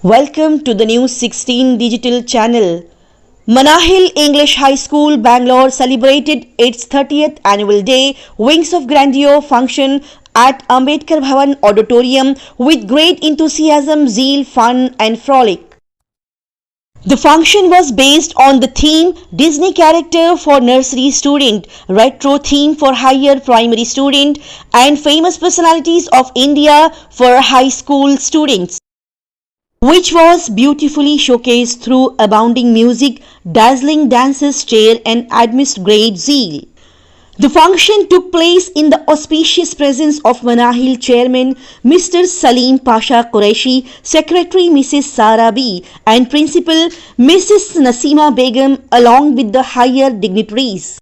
Welcome to the News 16 digital channel. Manahil English High School, Bangalore celebrated its 30th annual day Wings of Grandeur function at Ambedkar Bhavan Auditorium with great enthusiasm, zeal, fun and frolic. The function was based on the theme Disney character for nursery student, retro theme for higher primary student and famous personalities of India for high school students, which was beautifully showcased through abounding music, dazzling dances, cheer and amidst great zeal. The function took place in the auspicious presence of Manahil Chairman Mr. Salim Pasha Qureshi, Secretary Mrs. Sara B. and Principal Mrs. Nasima Begum along with the higher dignitaries.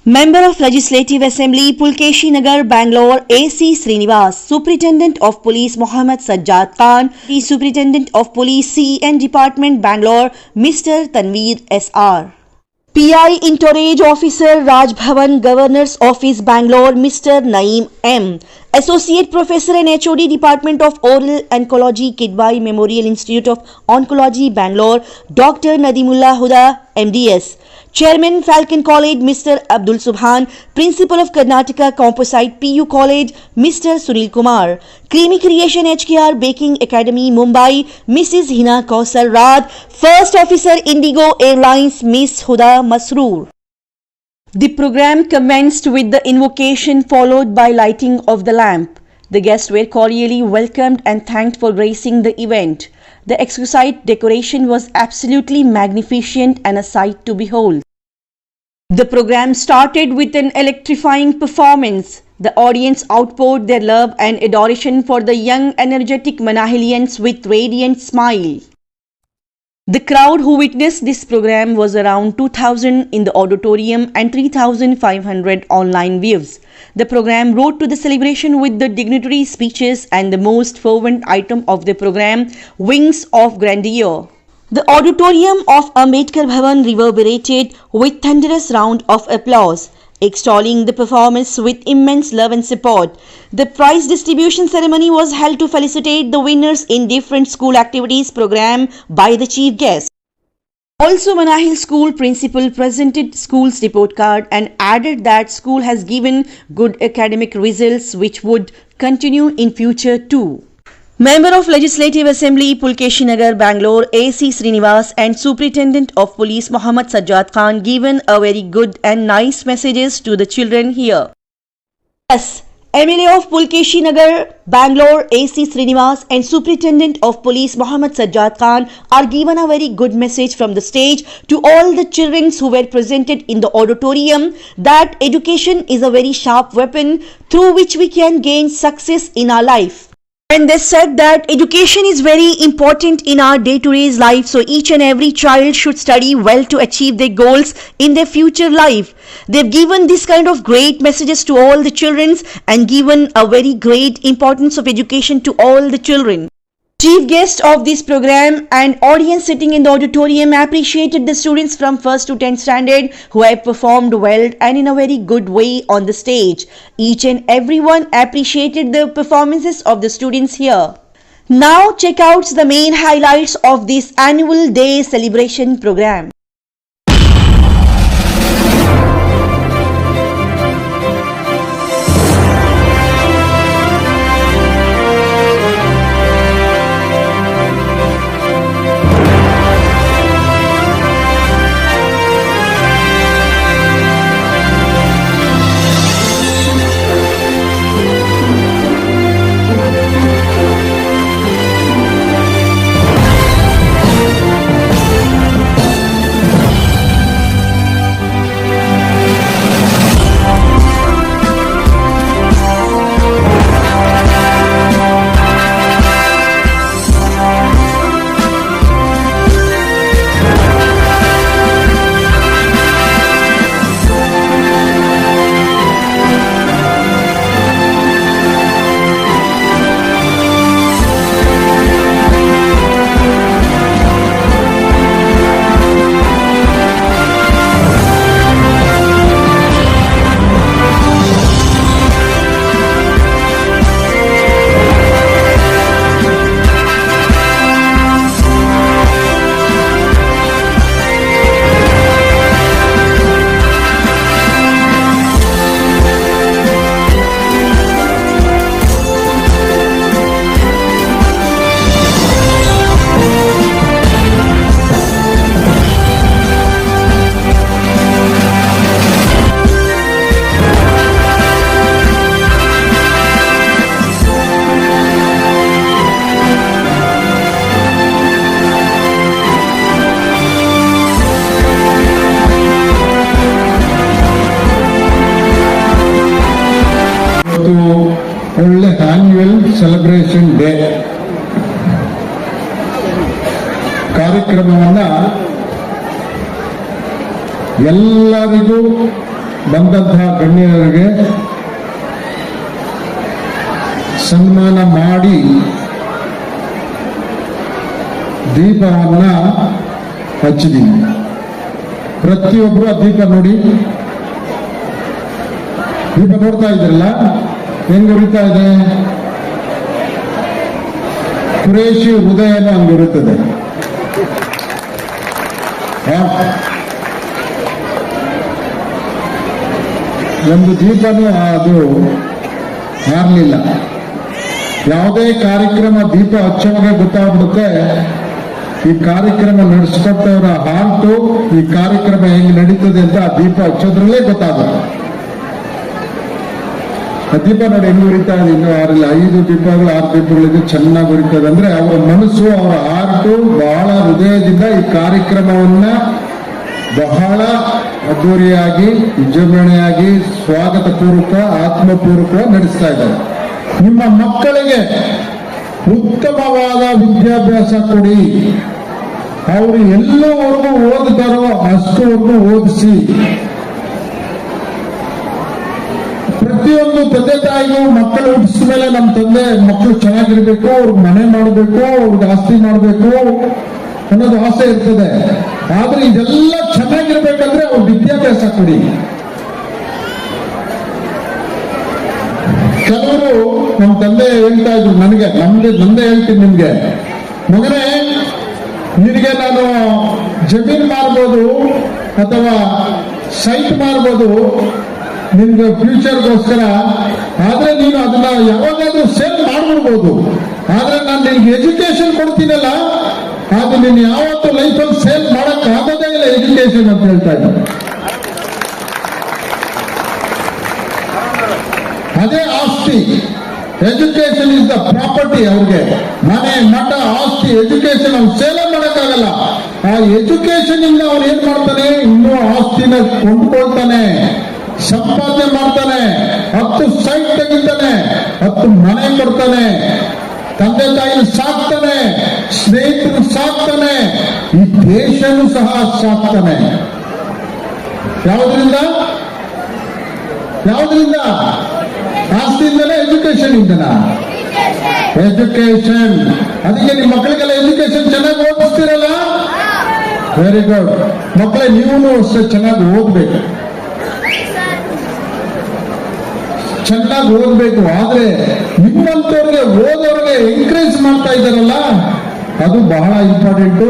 Member of Legislative Assembly Pulkeshi Nagar, Bangalore A.C. Srinivas, Superintendent of Police Mohammad Sajjad Khan, the Superintendent of Police CN Department Bangalore Mr. Tanveer S.R. PI Entourage Officer Raj Bhavan Governor's Office Bangalore Mr. Naeem M. Associate Professor and HOD Department of Oral Oncology Kidwai Memorial Institute of Oncology Bangalore Dr. Nadimullah Huda MDS. Chairman Falcon College Mr. Abdul Subhan, Principal of Karnataka Composite PU College Mr. Sunil Kumar, Creamy Creation HKR Baking Academy Mumbai Mrs. Hina Kausar Rad, First Officer Indigo Airlines Miss Huda Masroor. The program commenced with the invocation followed by lighting of the lamp. The guests were cordially welcomed and thanked for gracing the event. The exquisite decoration was absolutely magnificent and a sight to behold. The program started with an electrifying performance. The audience outpoured their love and adoration for the young, energetic Manahilians with radiant smile. The crowd who witnessed this program was around 2,000 in the auditorium and 3,500 online views. The program rode to the celebration with the dignitary speeches and the most fervent item of the program, Wings of Grandeur. The auditorium of Ambedkar Bhavan reverberated with thunderous round of applause, extolling the performance with immense love and support. The prize distribution ceremony was held to felicitate the winners in different school activities program by the chief guest. Also, Manahil School Principal presented school's report card and added that school has given good academic results which would continue in future too. Member of Legislative Assembly Pulkeshi Nagar, Bangalore A.C. Srinivas and Superintendent of Police Mohammad Sajjad Khan given a very good and nice messages to the children here. Yes, MLA of Pulkeshi Nagar, Bangalore A.C. Srinivas and Superintendent of Police Mohammad Sajjad Khan are given a very good message from the stage to all the children who were presented in the auditorium that education is a very sharp weapon through which we can gain success in our life. And they said that education is very important in our day-to-day life, so each and every child should study well to achieve their goals in their future life. They've given this kind of great messages to all the children and given a very great importance of education to all the children. Chief guest of this program and audience sitting in the auditorium appreciated the students from 1st to 10th standard who have performed well and in a very good way on the stage. Each and everyone appreciated the performances of the students here. Now check out the main highlights of this annual day celebration program. Celebration day ಕಾರ್ಯಕ್ರಮವನ್ನ ಎಲ್ಲರಿಗೂ ಬಂದಂತಹ ಗಣ್ಯರಿಗೆ ಸನ್ಮಾನ ಮಾಡಿ ದೀಪವನ್ನ ಹಚ್ಚಿದೀನಿ. ಪ್ರತಿಯೊಬ್ಬರು ಆ ದೀಪ ನೋಡಿ, ದೀಪ ನೋಡ್ತಾ ಇದ್ರಲ್ಲ ಹೆಂಗ್ ಉರಿತಾ ಇದೆ. ಕುರೇಶಿ ಹೃದಯನ ಹಂಗಿರುತ್ತದೆ. ಒಂದು ದೀಪನೂ ಅದು ಹಾರಲಿಲ್ಲ. ಯಾವುದೇ ಕಾರ್ಯಕ್ರಮ ದೀಪ ಹಚ್ಚೋವಾಗ ಗೊತ್ತಾಗ್ಬಿಡುತ್ತೆ ಈ ಕಾರ್ಯಕ್ರಮ ನಡೆಸ್ಕೊಟ್ಟವರ ಹಾರ್ಟು, ಈ ಕಾರ್ಯಕ್ರಮ ಹೆಂಗ್ ನಡೀತದೆ ಅಂತ ಆ ದೀಪ ಹಚ್ಚೋದ್ರಲ್ಲೇ ಗೊತ್ತಾಗುತ್ತೆ. ಆ ದೀಪ ನೋಡಿ ಹೆಂಗ್ ಉರಿತಾ ಇದೆ. ಇನ್ನೂ ಆರಿಲ್ಲ, 5 ದೀಪಗಳು 6 ದೀಪಗಳಿಗೂ ಚೆನ್ನಾಗಿ ಉರಿತದೆ. ಅಂದ್ರೆ ಅವರ ಮನಸ್ಸು, ಅವರ ಹಾರ್ಟು ಬಹಳ ಹೃದಯದಿಂದ ಈ ಕಾರ್ಯಕ್ರಮವನ್ನ ಬಹಳ ಅದ್ದೂರಿಯಾಗಿ, ವಿಜೃಂಭಣೆಯಾಗಿ, ಸ್ವಾಗತ ಪೂರ್ವಕ, ಆತ್ಮಪೂರ್ವಕ ನಡೆಸ್ತಾ ಇದ್ದಾರೆ. ನಿಮ್ಮ ಮಕ್ಕಳಿಗೆ ಉತ್ತಮವಾದ ವಿದ್ಯಾಭ್ಯಾಸ ಕೊಡಿ. ಅವರು ಎಲ್ಲವರೆಗೂ ಓದುತ್ತಾರೋ ಅಷ್ಟುವರೆಗೂ ಓದಿಸಿ. ಪ್ರತಿಯೊಂದು ತಂದೆ ತಾಯಿಗೂ ಮಕ್ಕಳು ಹುಟ್ಟಿಸಿದ ಮೇಲೆ ನಮ್ಮ ತಂದೆ ಮಕ್ಕಳು ಚೆನ್ನಾಗಿರ್ಬೇಕು, ಅವ್ರಿಗೆ ಮನೆ ಮಾಡಬೇಕು, ಅವ್ರಿಗೆ ಆಸ್ತಿ ಮಾಡಬೇಕು ಅನ್ನೋದು ಆಸೆ ಇರ್ತದೆ. ಆದ್ರೆ ಇದೆಲ್ಲ ಚೆನ್ನಾಗಿರ್ಬೇಕಂದ್ರೆ ಅವ್ರು ವಿದ್ಯಾಭ್ಯಾಸ ಕೊಡಿ. ಕೆಲವರು ನಮ್ಮ ತಂದೆ ಹೇಳ್ತಾ ಇದ್ರು ನಂದೇ ಹೇಳ್ತೀನಿ ನಿಮ್ಗೆ, ಮಗನೇ ನಿನಗೆ ನಾನು ಜಮೀನ್ ಮಾರ್ಬೋದು ಅಥವಾ ಸೈಟ್ ಮಾರ್ಬೋದು ನಿನ್ಗೆ ಫ್ಯೂಚರ್ಗೋಸ್ಕರ, ಆದ್ರೆ ನೀನು ಅದನ್ನ ಯಾವಾಗಾದ್ರೂ ಸೇಲ್ ಮಾಡ್ಬಿಡ್ಬೋದು. ಆದ್ರೆ ನಾನು ನಿನ್ಗೆ ಎಜುಕೇಶನ್ ಕೊಡ್ತೀನಲ್ಲ, ಅದು ನೀನು ಯಾವತ್ತೂ ಲೈಫಲ್ಲಿ ಸೇಲ್ ಮಾಡಕ್ ಆಗೋದೇ ಇಲ್ಲ ಎಜುಕೇಶನ್ ಅಂತ ಹೇಳ್ತಾ ಇದ್ದ. ಅದೇ ಆಸ್ತಿ. Education is the property. ಅವ್ರಿಗೆ ಮನೆ, ಮಠ, ಆಸ್ತಿ, ಎಜುಕೇಶನ್ ಅವ್ನು ಸೇಲ್ ಮಾಡಕ್ಕಾಗಲ್ಲ. ಆ ಎಜುಕೇಶನ್ ಇಂದ ಅವ್ನು ಏನ್ ಮಾಡ್ತಾನೆ, ಇನ್ನೂ ಆಸ್ತಿನ ಕೊಂಡ್ಕೊಳ್ತಾನೆ, ಸಂಪಾದನೆ ಮಾಡ್ತಾನೆ, 10 ಸೈಟ್ ತೆಗಿತಾನೆ, 10 ಮನೆ ಕೊಡ್ತಾನೆ, ತಂದೆ ತಾಯಿನ ಸಾಕ್ತಾನೆ, ಸ್ನೇಹಿತರು ಸಾಕ್ತಾನೆ, ಈ ದೇಶನೂ ಸಹ ಸಾಕ್ತಾನೆ. ಯಾವುದರಿಂದ? ಆಸ್ತಿಯಿಂದಲೇ, ಎಜುಕೇಶನ್ ಇಂದನ? ಎಜುಕೇಶನ್. ಅದಕ್ಕೆ ನಿಮ್ಮ ಮಕ್ಕಳಿಗೆಲ್ಲ ಎಜುಕೇಶನ್ ಚೆನ್ನಾಗಿ ಓದಿಸ್ತೀರಲ್ಲ, ವೆರಿ ಗುಡ್. ಮಕ್ಕಳೇ ನೀವು ಅಷ್ಟೇ ಚೆನ್ನಾಗಿ ಓದ್ಬೇಕು, ಚೆನ್ನಾಗಿ ಓದ್ಬೇಕು. ಆದ್ರೆ ನಿಮ್ಮಂತವ್ರಿಗೆ, ಓದೋರಿಗೆ ಎಂಕರೇಜ್ ಮಾಡ್ತಾ ಇದ್ದಾರಲ್ಲ, ಅದು ಬಹಳ ಇಂಪಾರ್ಟೆಂಟು.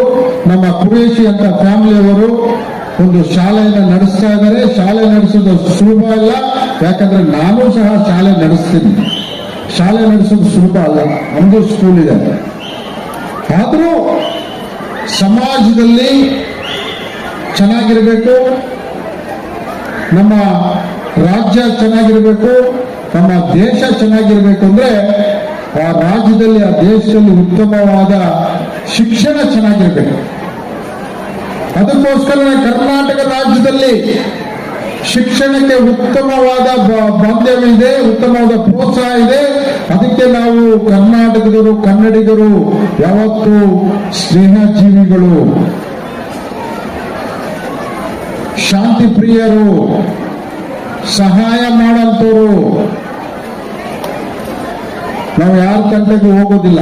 ನಮ್ಮ ಕುರೇಶಿ ಅಂತ ಫ್ಯಾಮಿಲಿಯವರು ಒಂದು ಶಾಲೆಯನ್ನು ನಡೆಸ್ತಾ ಇದ್ದಾರೆ. ಶಾಲೆ ನಡೆಸೋದು ಸುಲಭ ಅಲ್ಲ, ಯಾಕಂದ್ರೆ ನಾನು ಸಹ ಶಾಲೆ ನಡೆಸ್ತೀನಿ. ಶಾಲೆ ನಡೆಸೋದು ಸುಲಭ ಅಲ್ಲ, ನಮ್ದು ಸ್ಕೂಲ್ ಇದೆ. ಆದರೂ ಸಮಾಜದಲ್ಲಿ ಚೆನ್ನಾಗಿರ್ಬೇಕು, ನಮ್ಮ ರಾಜ್ಯ ಚೆನ್ನಾಗಿರ್ಬೇಕು, ನಮ್ಮ ದೇಶ ಚೆನ್ನಾಗಿರ್ಬೇಕು ಅಂದ್ರೆ ಆ ರಾಜ್ಯದಲ್ಲಿ, ಆ ದೇಶದಲ್ಲಿ ಉತ್ತಮವಾದ ಶಿಕ್ಷಣ ಚೆನ್ನಾಗಿರ್ಬೇಕು. ಅದಕ್ಕೋಸ್ಕರ ಕರ್ನಾಟಕ ರಾಜ್ಯದಲ್ಲಿ ಶಿಕ್ಷಣಕ್ಕೆ ಉತ್ತಮವಾದ ಬಾಂಧವ್ಯ ಇದೆ, ಉತ್ತಮವಾದ ಪ್ರೋತ್ಸಾಹ ಇದೆ. ಅದಕ್ಕೆ ನಾವು ಕರ್ನಾಟಕದವರು, ಕನ್ನಡಿಗರು ಯಾವತ್ತೂ ಸ್ನೇಹಜೀವಿಗಳು, ಶಾಂತಿ ಪ್ರಿಯರು, ಸಹಾಯ ಮಾಡಂತವರು. ನಾವು ಯಾರ ತಂಟೆಗೂ ಹೋಗೋದಿಲ್ಲ.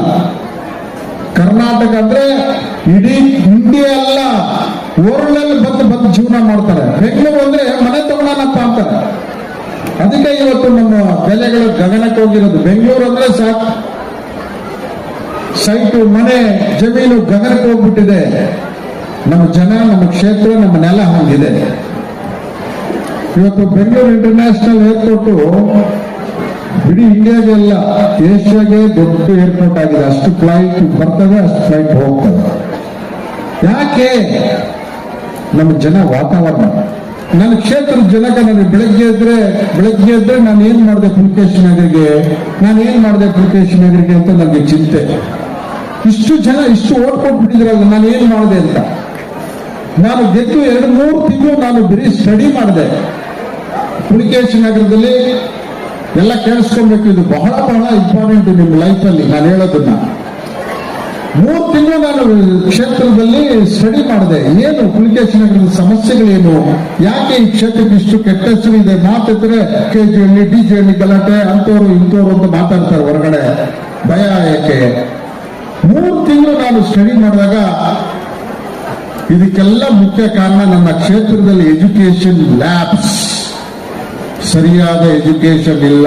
ಕರ್ನಾಟಕ ಅಂದ್ರೆ ಇಡೀ ಇಂಡಿಯಾ ಅಲ್ಲ, ವರ್ಲ್ಡ್ ಅಲ್ಲಿ ಬಂದು ಜೀವನ ಮಾಡ್ತಾರೆ. ಬೆಂಗಳೂರು ಅಂದ್ರೆ ಮನೆ ತಗೊಳ್ಳೋಣಪ್ಪ ಅಂತಾರೆ. ಅದಕ್ಕೆ ಇವತ್ತು ನಮ್ಮ ಬೆಲೆಗಳು ಗಗನಕ್ಕೆ ಹೋಗಿರೋದು. ಬೆಂಗಳೂರು ಅಂದ್ರೆ ಸಾಕು, ಸೈಟು, ಮನೆ, ಜಮೀನು ಗಗನಕ್ಕೆ ಹೋಗ್ಬಿಟ್ಟಿದೆ. ನಮ್ಮ ಜನ, ನಮ್ಮ ಕ್ಷೇತ್ರ, ನಮ್ಮ ನೆಲ ಹಂಗಿದೆ. ಇವತ್ತು ಬೆಂಗಳೂರು ಇಂಟರ್ನ್ಯಾಷನಲ್ ಏರ್ಪೋರ್ಟ್ ಇಡೀ ಇಂಡಿಯಾಗೆಲ್ಲ, ಏಷ್ಯಾಗೆ ದೊಡ್ಡ ಏರ್ಪೋರ್ಟ್ ಆಗಿದೆ. ಅಷ್ಟು ಫ್ಲೈಟ್ ಬರ್ತದೆ, ಅಷ್ಟು ಫ್ಲೈಟ್ ಹೋಗ್ತದೆ. ಯಾಕೆ? ನಮ್ಮ ಜನ, ವಾತಾವರಣ. ನನ್ನ ಕ್ಷೇತ್ರದ ಜನಕ್ಕೆ ನನಗೆ ಬೆಳಗ್ಗೆ ಎದ್ರೆ ನಾನು ಏನ್ ಮಾಡಿದೆ ಪುಲಕೇಶಿ ನಗರಿಗೆ, ಅಂತ ನನಗೆ ಚಿಂತೆ. ಇಷ್ಟು ಜನ ಇಷ್ಟು ಓಟ್ ಕೊಟ್ಬಿಟ್ಟಿದ್ರಲ್ಲ, ನಾನು ಏನ್ ಮಾಡಿದೆ ಅಂತ. ನಾನು ಗೆದ್ದು 2-3 ತಿಂಗಳು ನಾನು ಬರೀ ಸ್ಟಡಿ ಮಾಡಿದೆ. ಪುಲಕೇಶಿ ನಗರದಲ್ಲಿ ಎಲ್ಲ ಕೇಳಿಸ್ಕೊಬೇಕು. ಇದು ಬಹಳ ಬಹಳ ಇಂಪಾರ್ಟೆಂಟ್ ನಿಮ್ಮ ಲೈಫಲ್ಲಿ. ನಾನು ಹೇಳೋದನ್ನ 3 ತಿಂಗಳು ನಾನು ಕ್ಷೇತ್ರದಲ್ಲಿ ಸ್ಟಡಿ ಮಾಡಿದೆ. ಏನು ಪುಲಿಕೇಶಿ ನಗರದ ಸಮಸ್ಯೆಗಳೇನು, ಯಾಕೆ ಈ ಕ್ಷೇತ್ರಕ್ಕೆ ಇಷ್ಟು ಕೆಟ್ಟ ಹೆಸರು ಇದೆ. ಮಾತಿದ್ರೆ ಕೆಜಿಹಳ್ಳಿ ಡಿಜಿಹಳ್ಳಿ ಗಲಾಟೆ ಅಂತವ್ರು ಇಂಥವ್ರು ಅಂತ ಮಾತಾಡ್ತಾರೆ ಹೊರಗಡೆ. ಭಯ ಯಾಕೆ? 3 ತಿಂಗಳು ನಾನು ಸ್ಟಡಿ ಮಾಡಿದಾಗ ಇದಕ್ಕೆಲ್ಲ ಮುಖ್ಯ ಕಾರಣ ನನ್ನ ಕ್ಷೇತ್ರದಲ್ಲಿ ಎಜುಕೇಶನ್ ಲ್ಯಾಬ್ಸ್, ಸರಿಯಾದ ಎಜುಕೇಶನ್ ಇಲ್ಲ,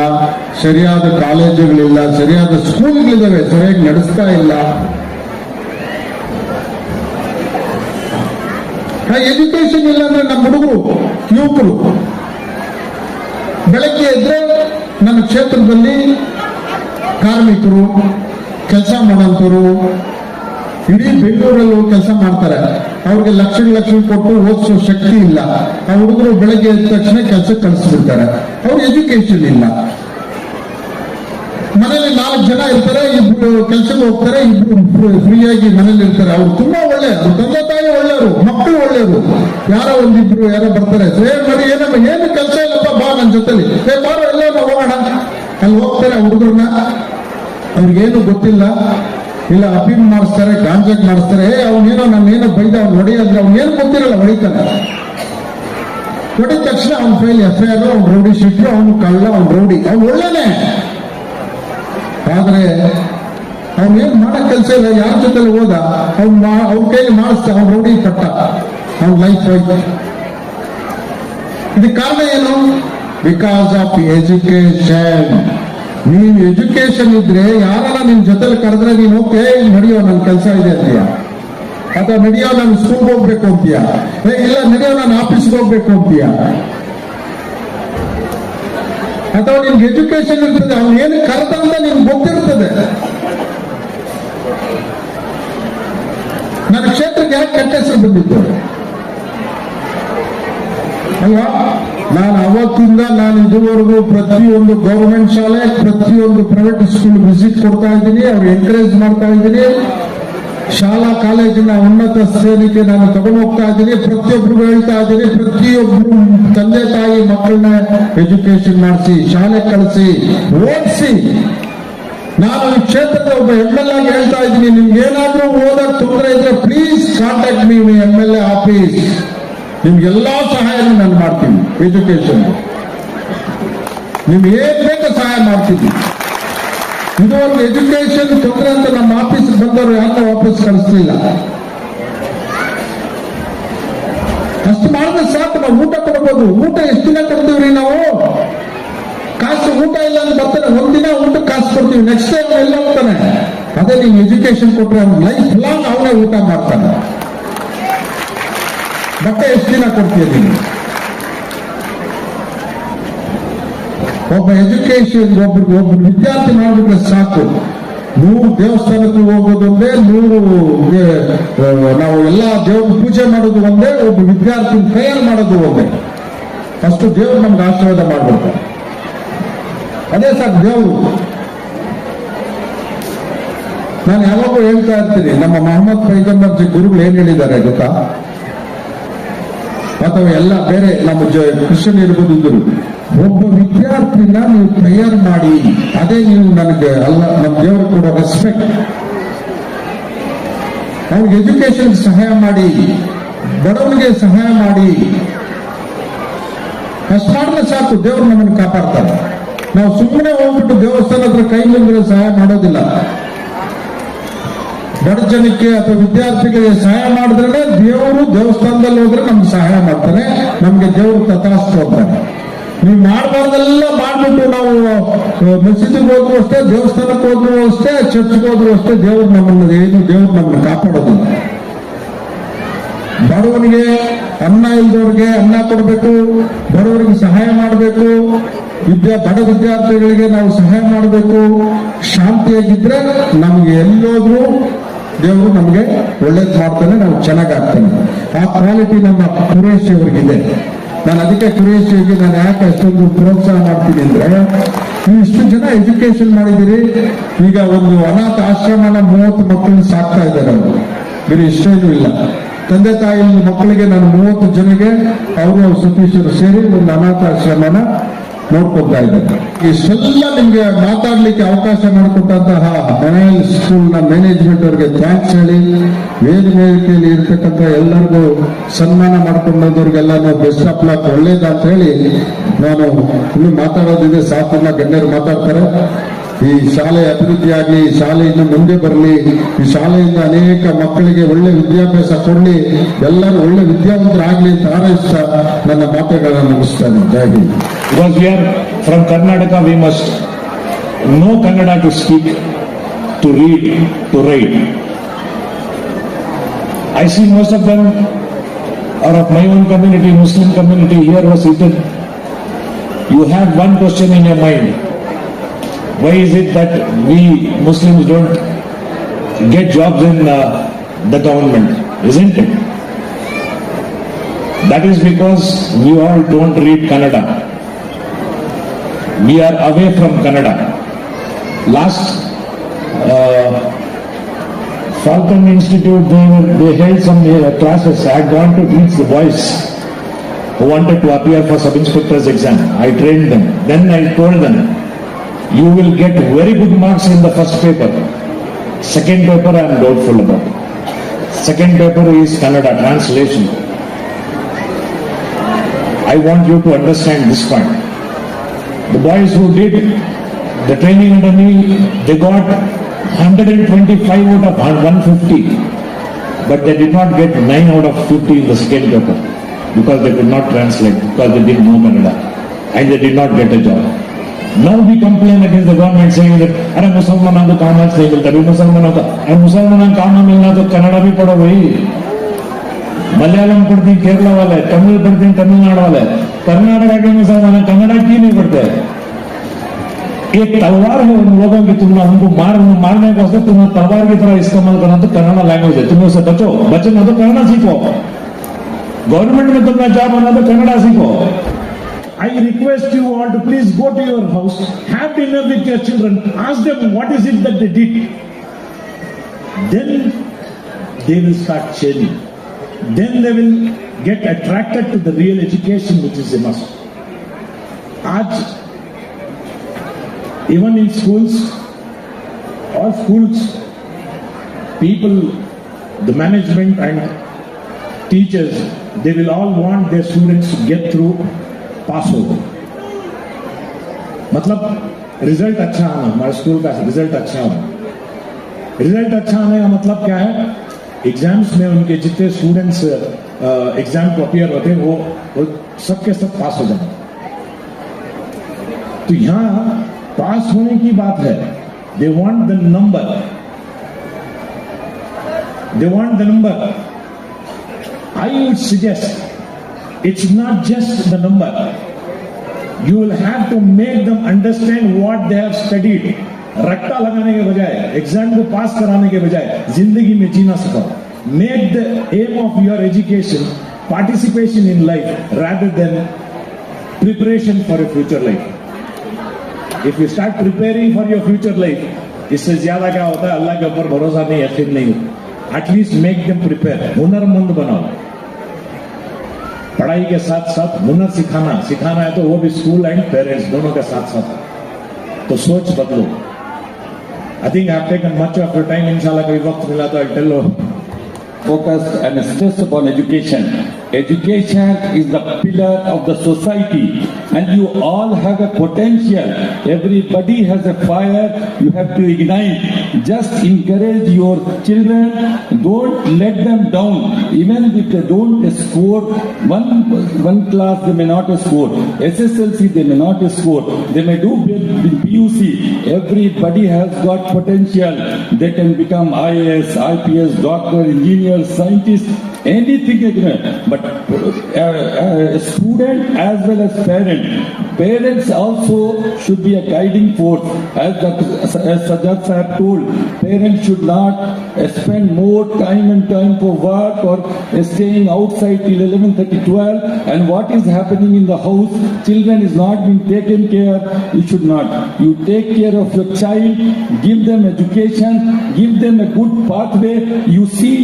ಸರಿಯಾದ ಕಾಲೇಜುಗಳಿಲ್ಲ, ಸರಿಯಾದ ಸ್ಕೂಲ್ಗಳಿದ್ದಾವೆ, ಸರಿಯಾಗಿ ನಡೆಸ್ತಾ ಇಲ್ಲ. ಎಜುಕೇಶನ್ ಇಲ್ಲ ಅಂದ್ರೆ ನಮ್ಮ ಹುಡುಗರು ಯುವಕರು ಬೆಳಗ್ಗೆ ಎದ್ರೆ ನನ್ನ ಕ್ಷೇತ್ರದಲ್ಲಿ ಕಾರ್ಮಿಕರು, ಕೆಲಸ ಮಾಡೋಂಥವ್ರು ಇಡೀ ಬೆಂಗಳೂರಲ್ಲಿ ಕೆಲಸ ಮಾಡ್ತಾರೆ. ಅವ್ರಿಗೆ ಲಕ್ಷ ಕೊಟ್ಟು ಓದಿಸೋ ಶಕ್ತಿ ಇಲ್ಲ. ಆ ಹುಡುಗರು ಬೆಳಗ್ಗೆ ಎದ್ದ ತಕ್ಷಣ ಕೆಲಸಕ್ಕೆ ಕಳಿಸ್ಬಿಡ್ತಾರೆ. ಅವ್ರು ಎಜುಕೇಶನ್ ಇಲ್ಲ. ಮನೇಲಿ 4 ಜನ ಇರ್ತಾರೆ, ಇಬ್ರು ಕೆಲಸಕ್ಕೆ ಹೋಗ್ತಾರೆ, ಇಬ್ರು ಫ್ರೀಯಾಗಿ ಮನೇಲಿ ಇರ್ತಾರೆ. ಅವ್ರು ತುಂಬಾ ಒಳ್ಳೆ, ತಂದೆ ತಾಯಿ ಒಳ್ಳೆಯವರು, ಮಕ್ಕಳು ಒಳ್ಳೆಯವರು. ಯಾರೋ ಒಂದಿಬ್ರು ಯಾರೋ ಬರ್ತಾರೆ, ನೋಡಿ ಏನು ಕೆಲಸ ಇಲ್ಲಪ್ಪ, ಬಾ ನನ್ನ ಜೊತೆಲಿ, ಬಾರೋ ಎಲ್ಲ ಹೋಗೋಣ. ಅಲ್ಲಿ ಹೋಗ್ತಾರೆ. ಹುಡುಗರನ್ನ ಅವ್ರಿಗೇನು ಗೊತ್ತಿಲ್ಲ, ಇಲ್ಲ ಅಫೀಮ್ ಮಾಡಿಸ್ತಾರೆ, ಗಾಂಜಾಕ್ ಮಾಡಿಸ್ತಾರೆ. ಅವನೇನೋ ನನ್ನೇನೋ ಬೈದ ಅವ್ನು ಹೊಡಿ ಅಂದ್ರೆ ಅವ್ನೇನು ಗೊತ್ತಿರಲ್ಲ, ಹೊಡಿತಾನೆ. ಹೊಡಿದ ತಕ್ಷಣ ಅವ್ನ ಫೈಲ್ FIR, ಅವ್ನು ರೌಡಿ ಶೀಟ್ರು, ಅವನು ಕಳ್ಳ, ಅವ್ನು ರೌಡಿ, ಅವ್ನು ಒಳ್ಳೆನೆ. ಆದ್ರೆ ಅವನೇನ್ ಮಾಡೋ ಕೆಲಸ ಇಲ್ಲ. ಯಾರ ಜೊತೆಲಿ ಹೋದ ಅವ್ನ ಕೈಲಿ ಮಾಡಿಸ್ತ, ಅವ್ನ ರೌಡಿ ಪಟ್ಟ, ಅವ್ನ ಲೈಫ್ ಹೋಯ್ತು. ಇದಕ್ಕೆ ಕಾರಣ ಏನು? Because of education. ನೀನ್ ಎಜುಕೇಶನ್ ಇದ್ರೆ ಯಾರನ್ನ ನಿನ್ ಜೊತೆಲಿ ಕರೆದ್ರೆ ನೀನ್ ಓಕೆ ನಡೆಯೋ ನನ್ ಕೆಲಸ ಇದೆ ಅಂತೀಯ, ಅಥವಾ ನಡೆಯೋ ನಾನು ಸ್ಕೂಲ್ಗೆ ಹೋಗ್ಬೇಕು ಅಂತೀಯ, ಇಲ್ಲ ನಡೆಯೋ ನಾನು ಆಫೀಸ್ಗೆ ಹೋಗ್ಬೇಕು ಅಂತೀಯ. ಅಥವಾ ನಿನ್ಗೆ ಎಜುಕೇಶನ್ ಇರ್ತದೆ, ಅವ್ನು ಏನು ಕರೆದ ಅಂತ ನಿನ್ಗೆ ಗೊತ್ತಿರ್ತದೆ. ನನ್ನ ಕ್ಷೇತ್ರಕ್ಕೆ ಯಾಕೆ ಕೆಟ್ಟ ಹೆಸರು ಬಂದಿತ್ತು ಅಲ್ವಾ? ನಾನು ಅವತ್ತಿಂದ ಇದುವರೆಗೂ ಪ್ರತಿಯೊಂದು ಗೌರ್ಮೆಂಟ್ ಶಾಲೆ, ಪ್ರತಿಯೊಂದು ಪ್ರೈವೇಟ್ ಸ್ಕೂಲ್ ವಿಸಿಟ್ ಕೊಡ್ತಾ ಇದ್ದೀನಿ, ಅವ್ರು ಎನ್ಕರೇಜ್ ಮಾಡ್ತಾ ಇದ್ದೀನಿ. ಶಾಲಾ ಕಾಲೇಜಿನ ಉನ್ನತ ಶ್ರೇಣಿಗೆ ನಾನು ತಗೊಂಡು ಹೋಗ್ತಾ ಇದ್ದೀನಿ. ಪ್ರತಿಯೊಬ್ಬರಿಗೂ ಹೇಳ್ತಾ ಇದ್ದೀನಿ, ಪ್ರತಿಯೊಬ್ಬರು ತಂದೆ ತಾಯಿ ಮಕ್ಕಳನ್ನ ಎಜುಕೇಶನ್ ಮಾಡಿಸಿ, ಶಾಲೆ ಕಳಿಸಿ, ಓದಿಸಿ. ನಾನು ಈ ಕ್ಷೇತ್ರದ ಒಬ್ಬ MLA ಆಗಿ ಹೇಳ್ತಾ ಇದ್ದೀನಿ, ನಿಮ್ಗೆ ಏನಾದ್ರೂ ಓದಕ್ ತೊಂದರೆ ಇದ್ರೆ please contact me MLA office. ನಿಮ್ಗೆಲ್ಲಾ ಸಹಾಯನೂ ನಾನು ಮಾಡ್ತೀನಿ. ಎಜುಕೇಶನ್ ನಿಮ್ಗೆ ಏನ್ ಬೇಕೋ ಸಹಾಯ ಮಾಡ್ತೀನಿ. ಇದುವರೆಗೂ ಎಜುಕೇಶನ್ ತೊಂದರೆ ಅಂತ ನಮ್ಮ ಆಫೀಸ್ ಬಂದವರು ಯಾರನ್ನ ವಾಪಸ್ ಕಳಿಸ್ಲಿಲ್ಲ. ಅಷ್ಟು ಮಾಡಿದ್ರೆ ಸಾಕು, ನಾವು ಊಟ ಕೊಡ್ಬೋದು. ಊಟ ಎಷ್ಟು ದಿನ ಕೊಡ್ತೀವ್ರಿ ನಾವು? ಕಾಸು ಊಟ ಇಲ್ಲ ಅಂತ ಬರ್ತಾನೆ, ಒಂದಿನ ಊಟ ಕಾಸು ಕೊಡ್ತೀವಿ, ನೆಕ್ಸ್ಟ್ ಟೈಮ್ ಎಲ್ಲ ಹೋಗ್ತಾನೆ. ಅದೇ ನೀವು ಎಜುಕೇಶನ್ ಕೊಟ್ರೆ ಅವ್ನ ಲೈಫ್ ಲಾಂಗ್ ಅವನೇ ಊಟ ಮಾಡ್ತಾನೆ. ಬಟ್ಟೆ ಎಷ್ಟು ದಿನ ಕೊಡ್ತೀಯ ನೀನು? ಒಬ್ಬ ಎಜುಕೇಶನ್ ಒಬ್ರು ವಿದ್ಯಾರ್ಥಿ ಮಾಡಿಬಿಟ್ರೆ ಸಾಕು. 100 ದೇವಸ್ಥಾನಕ್ಕೆ ಹೋಗೋದು ಒಂದೇ, 100 ನಾವು ಎಲ್ಲ ದೇವ್ರ ಪೂಜೆ ಮಾಡೋದು ಒಂದೇ, ಒಬ್ಬ ವಿದ್ಯಾರ್ಥಿ ತಯಾರು ಮಾಡೋದು ಒಂದೇ. ಅಷ್ಟು ದೇವ್ರು ನಮ್ಗೆ ಆಶೀರ್ವಾದ ಮಾಡ್ಬಿಡ್ತಾರೆ. ಅದೇ ಸಾಕು ದೇವರು. ನಾನು ಯಾವಾಗೂ ಹೇಳ್ತಾ ಇರ್ತೀನಿ, ನಮ್ಮ ಮೊಹಮ್ಮದ್ ಪೈಗಂಬರ್ ಗುರುಗಳು ಏನ್ ಹೇಳಿದ್ದಾರೆ ಗೊತ್ತಾ? ಅಥವಾ ಎಲ್ಲ ಬೇರೆ ನಮ್ಮ ಕ್ರಿಶ್ಚಿಯನ್ ಇರ್ಬೋದು, ಒಬ್ಬ ವಿದ್ಯಾರ್ಥಿನ ನೀವು ತಯಾರು ಮಾಡಿ, ಅದೇ ನೀವು ನನಗೆ ಅಲ್ಲ ನಮ್ಮ ದೇವರು ಕೊಡೋ ರೆಸ್ಪೆಕ್ಟ್. ಅವ್ನಿಗೆ ಎಜುಕೇಶನ್ ಸಹಾಯ ಮಾಡಿ, ಬಡವನಿಗೆ ಸಹಾಯ ಮಾಡಿ, ಅಷ್ಟು ಮಾಡಿದ್ರೆ ಸಾಕು, ದೇವರು ನಮ್ಮನ್ನು ಕಾಪಾಡ್ತಾರೆ. ನಾವು ಸುಮ್ಮನೆ ಹೋಗ್ಬಿಟ್ಟು ದೇವಸ್ಥಾನ ಹತ್ರ ಕೈ ಮುಗಿದ್ರೆ ಸಹಾಯ ಮಾಡೋದಿಲ್ಲ. ಬಡ ಜನಕ್ಕೆ ಅಥವಾ ವಿದ್ಯಾರ್ಥಿಗಳಿಗೆ ಸಹಾಯ ಮಾಡಿದ್ರೆ ದೇವರು ದೇವಸ್ಥಾನದಲ್ಲಿ ಹೋದ್ರೆ ನಮ್ಗೆ ಸಹಾಯ ಮಾಡ್ತಾನೆ, ನಮ್ಗೆ ದೇವರು ತಥಾಸ್ತು ಅಂತಾನೆ. ನೀವು ಮಾಡಬಾರ್ದೆಲ್ಲ ಮಾಡ್ಬಿಟ್ಟು ನಾವು ಮಸೀದಿಗೆ ಹೋದ್ರು ಅಷ್ಟೇ, ದೇವಸ್ಥಾನಕ್ಕೆ ಹೋದ್ರು ಅಷ್ಟೇ, ಚರ್ಚ್ಗೆ ಹೋದ್ರು ಅಷ್ಟೇ, ದೇವ್ರು ನಮ್ಮನ್ನು ಕಾಪಾಡೋದಿಲ್ಲ. ಬಡವನಿಗೆ ಅನ್ನ ಇಲ್ದವ್ರಿಗೆ ಅನ್ನ ಕೊಡಬೇಕು, ಬಡವರಿಗೆ ಸಹಾಯ ಮಾಡಬೇಕು, ಬಡ ವಿದ್ಯಾರ್ಥಿಗಳಿಗೆ ನಾವು ಸಹಾಯ ಮಾಡಬೇಕು. ಶಾಂತಿಯಾಗಿದ್ರೆ ನಮ್ಗೆ ಎಲ್ಲೋದ್ರೂ ದೇವರು ನಮ್ಗೆ ಒಳ್ಳೇದು ಮಾಡ್ತಾನೆ, ನಾವು ಚೆನ್ನಾಗಾಗ್ತಾನೆ. ಆ ಕ್ವಾಲಿಟಿ ನಮ್ಮ ಕುರೇಶಿ ಅವ್ರಿಗಿದೆ. ನಾನು ಅದಕ್ಕೆ ಕುರೇಶಿಗೆ ನಾನು ಯಾಕೆ ಅಷ್ಟೊಂದು ಪ್ರೋತ್ಸಾಹ ಮಾಡ್ತೀನಿ ಅಂದ್ರೆ, ನೀವು ಇಷ್ಟು ಜನ ಎಜುಕೇಶನ್ ಮಾಡಿದ್ದೀರಿ. ಈಗ ಒಂದು ಅನಾಥ ಆಶ್ರಮನ 30 ಮಕ್ಕಳನ್ನ ಸಾಕ್ತಾ ಇದ್ದಾರೆ ಅವರು. ಬೇರೆ ಇಷ್ಟೇನೂ ಇಲ್ಲ. ತಂದೆ ತಾಯಿ ಮಕ್ಕಳಿಗೆ ನಾನು 30 ಜನಗೆ ಅವರು ಸತೀಶರು ಸೇರಿ ಒಂದು ಅನಾಥ ಆಶ್ರಮನ ನೋಡ್ಕೊತಾ ಇದ್ದಾರೆ. ಇಷ್ಟೆಲ್ಲ ನಿಮ್ಗೆ ಮಾತಾಡ್ಲಿಕ್ಕೆ ಅವಕಾಶ ಮಾಡಿಕೊಟ್ಟಂತಹ ಮನೆಯಲ್ಲಿ ಸ್ಕೂಲ್ನ ಮ್ಯಾನೇಜ್ಮೆಂಟ್ ಅವರಿಗೆ ಥ್ಯಾಂಕ್ಸ್ ಹೇಳಿ, ವೇದಿಕೆಯಲ್ಲಿ ಇರ್ತಕ್ಕಂಥ ಎಲ್ಲರಿಗೂ ಸನ್ಮಾನ ಮಾಡ್ಕೊಂಡವ್ರಿಗೆಲ್ಲ ಬೆಸ್ಟ್ ಆಫ್ ಲಕ್, ಒಳ್ಳೇದ ಅಂತ ಹೇಳಿ ನಾನು ಇನ್ನು ಮಾತಾಡೋದಿದೆ. ಸಾಕನ್ನ ಗಣ್ಯರು ಮಾತಾಡ್ತಾರೆ. ಈ ಶಾಲೆ ಅಭಿವೃದ್ಧಿಯಾಗಿ, ಈ ಶಾಲೆ ಇನ್ನು ಮುಂದೆ ಬರಲಿ, ಈ ಶಾಲೆಯಿಂದ ಅನೇಕ ಮಕ್ಕಳಿಗೆ ಒಳ್ಳೆ ವಿದ್ಯಾಭ್ಯಾಸ ಕೊಡಲಿ, ಎಲ್ಲರೂ ಒಳ್ಳೆ ವಿದ್ಯಾವಂತರಾಗಲಿ ಅಂತ ಹಾರೈಸ್ತಾ ನನ್ನ ಮಾತುಗಳನ್ನು ಮುಗಿಸ್ತಾನೆ. ಜೈ Hind. Because we are from Karnataka, we must know Kannada to speak, to read, to write. I see most of them are of my own community, Muslim community. Here was seated. You have one question in your mind. Why is it that we Muslims don't get jobs in the government? Isn't it? That is because we all don't read Kannada. We are away from Kannada. Last Falcon Institute, they held some classes. I had gone to teach the boys who wanted to appear for sub-inspector's exam. I trained them. Then I told them, you will get very good marks in the first paper. Second paper I am doubtful about. Second paper is Kannada translation. I want you to understand this point. The boys who did the training under me, they got 125 out of 150, but they did not get 9 out of 50 in the second paper because they could not translate, because they didn't know Kannada, and they did not get a job. Now we complain against the government saying that अरे मुसलमानों को काम नहीं मिलता, भी मुसलमानों का, अरे मुसलमानों को काम न मिलना तो कन्नड़ा भी पढ़ो भाई, मलयालम पढ़ती केरला वाले, तमिल पढ़ती तमिलनाडु वाले, कर्नाटक के मुसलमान कन्नड़ा क्यों नहीं पढ़ते? एक तलवार है उन लोगों की, तुम हमको मारने का वक्त तुम्हें तलवार की तरह इस्तेमाल करना, तो कन्नड़ा लैंग्वेज है, तुम उससे बचना तो कन्नड़ा सीखो, गवर्नमेंट में तुमने जॉब होना तो कन्नड़ा सीखो. I request you all to please go to your house, have dinner with your children, ask them what is it that they did. Then they will start changing. Then they will get attracted to the real education which is a must. Aaj, even in schools, all schools, people, the management and teachers, they will all want their students to get through, पास हो. मतलब result अच्छा आना, हमारे school का result अच्छा आना. Result अच्छा आने का मतलब क्या है? एग्जाम्स में उनके जितने स्टूडेंट्स एग्जाम को अपियर होते हैं वो सबके सब पास हो जाए. तो यहां पास होने की बात है. They want the number, they want the number. I would suggest it's not just the number. You will have to make them understand what they have studied. रट्टा लगाने के बजाय, एग्जाम को पास कराने के बजाय जिंदगी में जीना सिखाओ. Make the aim of your education participation in life rather than preparation for a future life. If you start preparing for your future life, इससे ज्यादा क्या होता है? अल्लाह के ऊपर भरोसा नहीं, यकीन नहीं. At least make them prepare. हुनरमंद बनाओ. पढ़ाई के साथ साथ हुनर सिखाना है तो वो भी स्कूल एंड पेरेंट्स दोनों के साथ साथ. तो सोच बदलो. I think I have taken much of your time. इंशाल्लाह कोई वक्त मिला तो I tell you. Focus and stress upon education. Education is the pillar of the society, and you all have a potential. Everybody has a fire you have to ignite. Just encourage your children. Don't let them down. Even if they don't score one class, they may not score. SSLC, they may not score. They may do PUC. Everybody has got potential. They can become IAS, IPS, doctor, engineer, scientist, anything. But a student as well as parents also should be a guiding force. As Sajjad Sahib told, parents should not spend more time for work or staying outside till 11:30, 12. And what is happening in the house, children is not being taken care. You should not. You take care of your child, give them education, give them a good pathway. You see,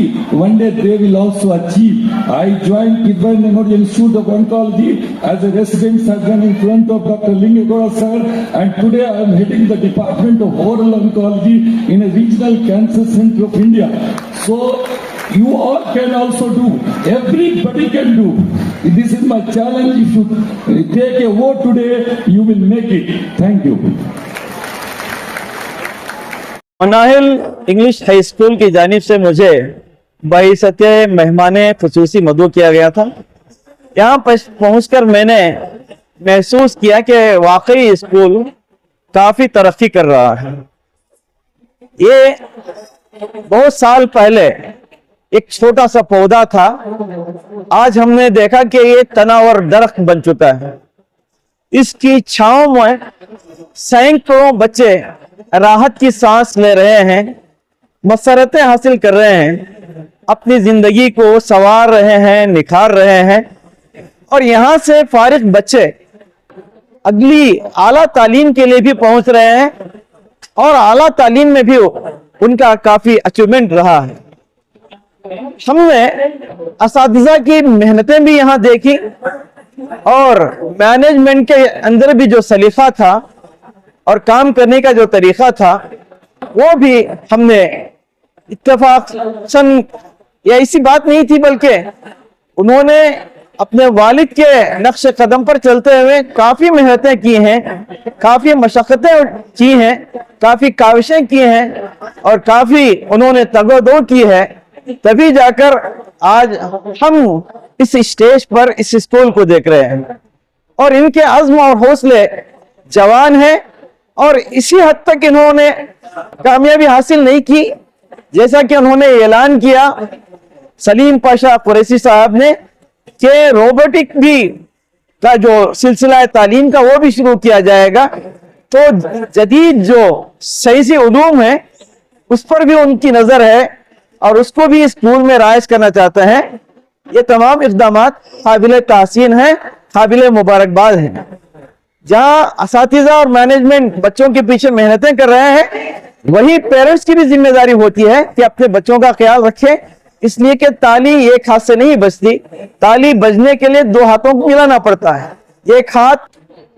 one day they will also achieve. I joined Divine Memorial Institute of Oncology as a resident surgeon in front of Dr. Lingagoda sir, and today I am heading the Department of Oral Oncology in a regional cancer center of India. So you all can also do. Everybody can do. This is my challenge. You should take a vote today. You will make it. Thank you. Manahil English high school की जानिब से मुझे बाइसते मेहमान खुसूसी मदऊ किया गया था। यहाँ पर पहुँचकर मैंने महसूस किया कि वाकई स्कूल काफ़ी तरक्की कर रहा है। ये बहुत साल पहले एक छोटा सा पौधा था, आज हमने देखा कि ये तनावर दरख्त बन चुका है। इसकी छांव में सैकड़ों बच्चे राहत की सांस ले रहे हैं, मसरतें हासिल कर रहे हैं, अपनी जिंदगी को संवार रहे हैं, निखार रहे हैं। और यहाँ से फारिग बच्चे अगली आला तालीम के लिए भी पहुंच रहे हैं और आला तालीम में भी उनका काफी अचीवमेंट रहा है। हमने असातिज़ा की मेहनतें भी यहाँ देखी और मैनेजमेंट के अंदर भी जो सलीका था और काम करने का जो तरीका था वो भी हमने इत्तेफाकन, या ऐसी बात नहीं थी बल्कि उन्होंने अपने वालिद के नक्श कदम पर चलते हुए काफी मेहनतें की हैं, काफी मशक्क़तें की हैं, काफी काविशें की हैं और काफी उन्होंने तगोदो की है, तभी जाकर आज हम इस स्टेज पर इस स्कूल को देख रहे हैं। और इनके अज़्म और हौसले जवान हैं और इसी हद तक इन्होंने कामयाबी हासिल नहीं की, जैसा कि उन्होंने ऐलान किया सलीम पाशा कुरैशी साहब ने कि रोबोटिक भी का जो सिलसिला है तालीम का वो भी शुरू किया जाएगा। तो जदीद जो सही उलूम है उस पर भी उनकी नजर है और उसको भी स्कूल में राइज करना चाहते हैं। ये तमाम इक़दामात काबिल तहसीन हैं, काबिल मुबारकबाद हैं। जहाँ असातिज़ा और मैनेजमेंट बच्चों के पीछे मेहनतें कर रहे हैं, वही पेरेंट्स की भी जिम्मेदारी होती है कि अपने बच्चों का ख्याल रखें, इसलिए कि ताली एक हाथ से नहीं बजती, ताली बजने के लिए दो हाथों को मिलाना पड़ता है। एक हाथ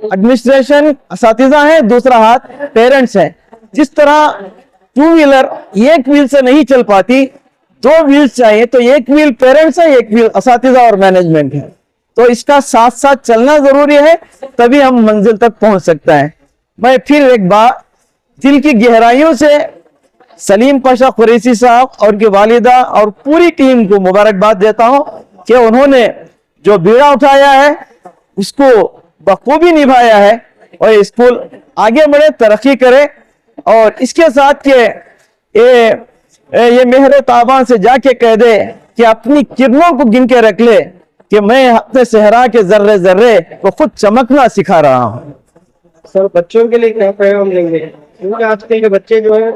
एडमिनिस्ट्रेशन असातिज़ा है, दूसरा हाथ पेरेंट्स है। जिस तरह टू व्हीलर एक व्हील से नहीं चल पाती, दो व्हील्स चाहिए, तो एक व्हील पेरेंट्स है, एक व्हील असातिज़ा और मैनेजमेंट है। तो इसका साथ साथ चलना जरूरी है, तभी हम मंजिल तक पहुंच सकते हैं। मैं फिर एक बार दिल की गहराइयों से सलीम पाशा कुरैशी साहब और उनकी वालिदा और पूरी टीम को मुबारकबाद देता हूं कि उन्होंने जो बीड़ा उठाया है उसको बखूबी निभाया है और स्कूल आगे बढ़े, तरक्की करे। और इसके साथ के ये मेहर ताबान से जाके कह दे कि अपनी किरणों को गिन के रख ले कि मैं अपने सहरा के जर्रे जर्रे को खुद चमकना सिखा रहा हूँ। सर, बच्चों के लिए क्या पैगाम देंगे? क्योंकि आजकल के बच्चे जो है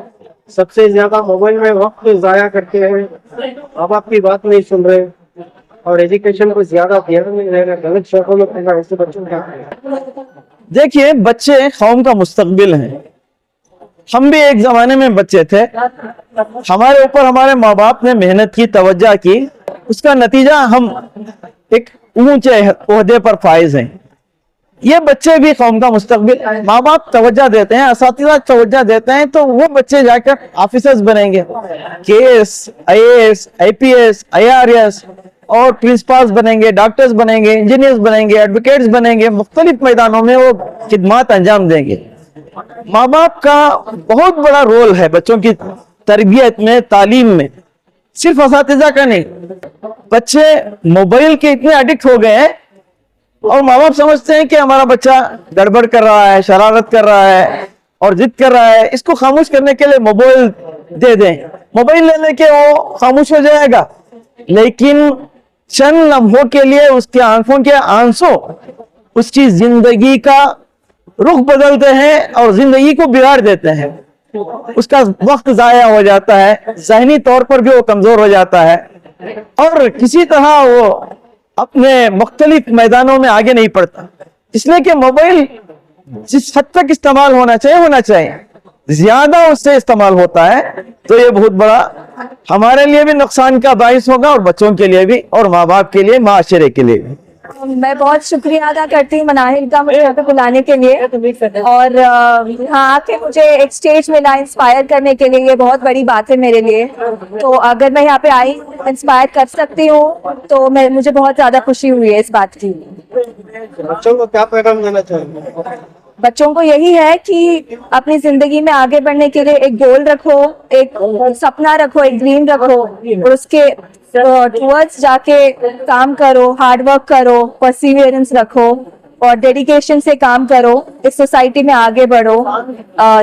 सबसे ज्यादा मोबाइल में वक्त जाया करते हैं, अब आपकी बात नहीं सुन रहे और एजुकेशन को ज्यादा ध्यान नहीं दे रहे, गलत शौकों में पड़ रहा है। ऐसे बच्चों क्या करें? देखिए, बच्चे कौम का मुस्तकबिल हैं। हम भी एक जमाने में बच्चे थे, हमारे ऊपर हमारे माँ बाप ने मेहनत की, तवज्जो की, उसका नतीजा हम एक ऊंचे ओहदे पर फाइज हैं। ये बच्चे भी कौम का मुस्तकबिल, माँ बाप तवज्जो देते हैं, असातिज़ा तवज्जो देते हैं, तो वो बच्चे जाकर ऑफिसर्स बनेंगे, केएस, आईएएस, आईपीएस, आईआरएस और प्रिंसिपल्स बनेंगे, डॉक्टर्स बनेंगे, इंजीनियर्स बनेंगे, एडवोकेट्स बनेंगे, मुख्तलिफ मैदानों में वो खिदमत अंजाम देंगे। माँ बाप का बहुत बड़ा रोल है बच्चों की तरबियत में, तालीम में, सिर्फ असातिज़ा का नहीं। बच्चे मोबाइल के इतने एडिक्ट हो गए हैं और माँ बाप समझते हैं कि हमारा बच्चा गड़बड़ कर रहा है, शरारत कर रहा है और जिद कर रहा है, इसको खामोश करने के लिए मोबाइल दे दें। मोबाइल लेने के वो खामोश हो जाएगा, लेकिन चंद लम्हों के लिए उसके आंखों के आंसू उसकी जिंदगी का रुख बदलते हैं और जिंदगी को बिगाड़ देते हैं। उसका वक्त जाया हो जाता है, ज़हनी तौर पर भी वो कमजोर हो जाता है और किसी तरह वो अपने मुख्तलिफ मैदानों में आगे नहीं पड़ता। इसलिए कि मोबाइल जिस हद तक इस्तेमाल होना चाहिए ज्यादा उससे इस्तेमाल होता है तो ये बहुत बड़ा हमारे लिए भी नुकसान का बाइस होगा, और बच्चों के लिए भी, और माँ बाप के लिए, माशरे के लिए भी। मैं बहुत शुक्रिया अदा करती हूँ मनाहिल का मुझे यहाँ पे बुलाने के लिए, और यहाँ आके मुझे एक स्टेज मिला इंस्पायर करने के लिए, ये बहुत बड़ी बात है मेरे लिए। तो अगर मैं यहाँ पे आई इंस्पायर कर सकती हूँ तो मुझे बहुत ज्यादा खुशी हुई है इस बात की। बच्चों को क्या पैगाम देना चाहेंगे? बच्चों को यही है कि अपनी जिंदगी में आगे बढ़ने के लिए एक गोल रखो, एक सपना रखो, एक ड्रीम रखो, और उसके टुवर्ड्स जाके काम करो, हार्ड वर्क करो, परसिवियरेंस रखो और डेडिकेशन से काम करो, इस सोसाइटी में आगे बढ़ो।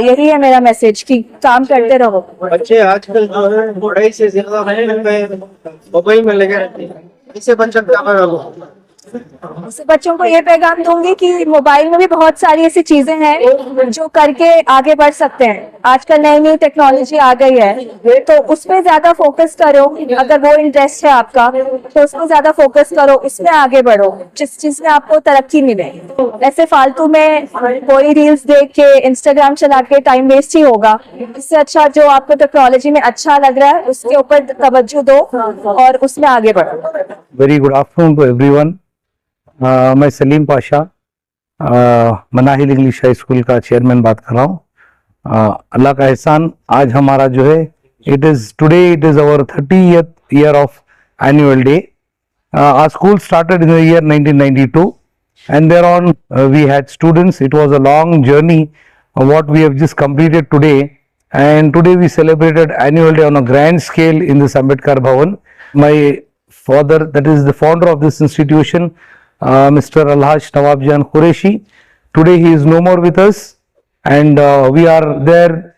यही है मेरा मैसेज कि काम करते रहो। बच्चे आजकल जो है पढ़ाई से ज्यादा मोबाइल में लगे रहते हैं, इससे बच्चा क्या पैगाम? बच्चों को ये पैगाम दूंगी कि मोबाइल में भी बहुत सारी ऐसी चीजें हैं जो करके आगे बढ़ सकते हैं। आजकल नई नई टेक्नोलॉजी आ गई है तो उसमें ज्यादा फोकस करो। अगर वो इंटरेस्ट है आपका तो उसमें ज्यादा फोकस करो, उसमें आगे बढ़ो जिस चीज में आपको तरक्की मिले। ऐसे फालतू में कोई रील्स देख के, इंस्टाग्राम चला के टाइम वेस्ट ही होगा। इससे अच्छा जो आपको टेक्नोलॉजी में अच्छा लग रहा है उसके ऊपर तवज्जो दो और उसमें आगे बढ़ो। Very good afternoon to everyone. मैं Salim Pasha Manahil English high school का चेयरमैन बात कर रहा हूँ। अल्लाह का एहसान, आज हमारा जो है it is our 30th year of annual day. Our school started in the year 1992 and thereon we had students. It was a long journey what we have just completed today, and today we celebrated annual day on a grand scale in this Ambedkar Bhavan. My father, that is the founder of this institution, Mr. Alhaj Nawabjan Qureshi, today he is no more with us, and we are there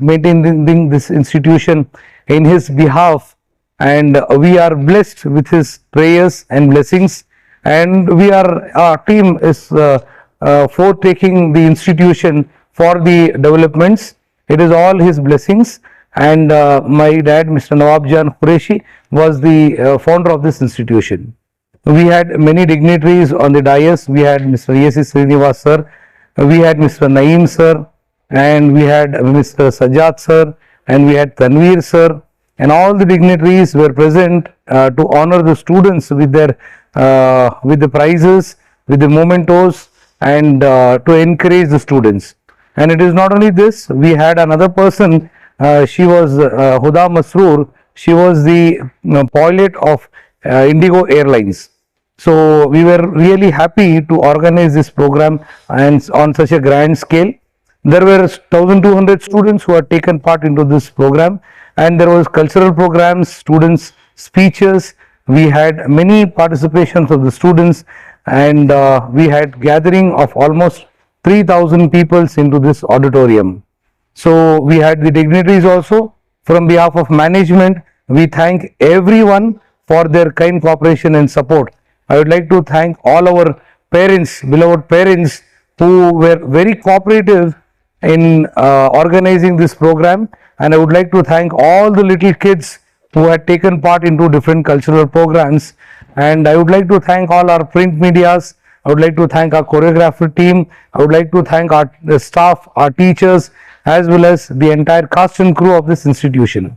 maintaining this institution in his behalf, and we are blessed with his prayers and blessings, and our team is foretaking the institution for the developments. It is all his blessings, and my dad, Mr. Nawabjan Qureshi, was the founder of this institution. We had many dignitaries on the dais. We had Mr. A.C. Srinivas sir, we had Mr. Naeem sir, and we had Mr. Sajjad sir, and we had Tanveer sir, and all the dignitaries were present to honor the students with their with the prizes, with the mementos, and to encourage the students. And it is not only this, we had another person, she was Huda Masroor. She was the pilot of Indigo Airlines. So we were really happy to organize this program and on such a grand scale. There were 1,200 students who had taken part into this program, and there was cultural programs, students speeches. We had many participations of the students, and we had gathering of almost 3,000 people into this auditorium. So we had the dignitaries also. From behalf of management, we thank everyone for their kind cooperation and support. I would like to thank all our parents, beloved parents, who were very cooperative in organizing this program, and I would like to thank all the little kids who had taken part into different cultural programs, and I would like to thank all our print medias. I would like to thank our choreographer team. I would like to thank our staff, our teachers, as well as the entire cast and crew of this institution.